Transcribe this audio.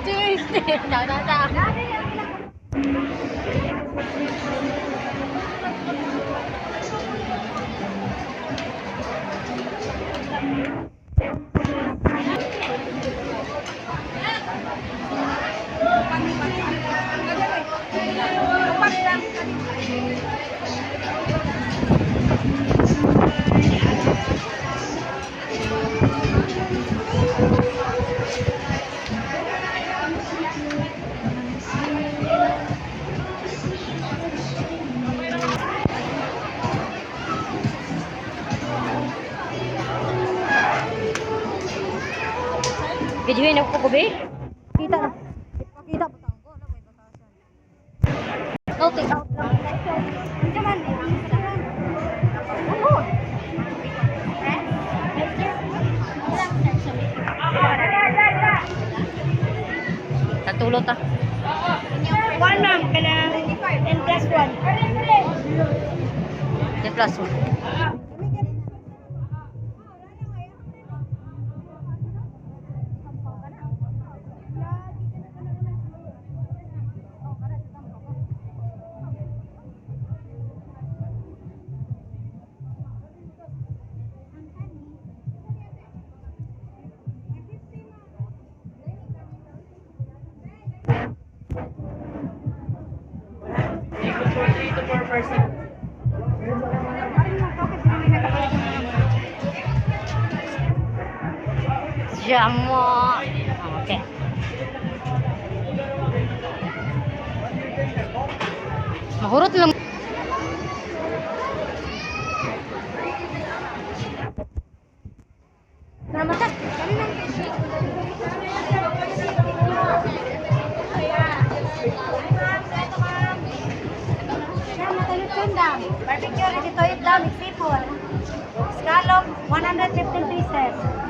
Cheers! Da. Videoin ako ko, be. Kita na. Kita pa taong ko. No, take out lang. Jaman, natulot ah. 1 ma'am, kana N plus 1. Yan plus 1. Jamo. Okay. Mahurot lang. Naman ta. Barbecue ready to eat down, sipon. Scallop, 115 pieces.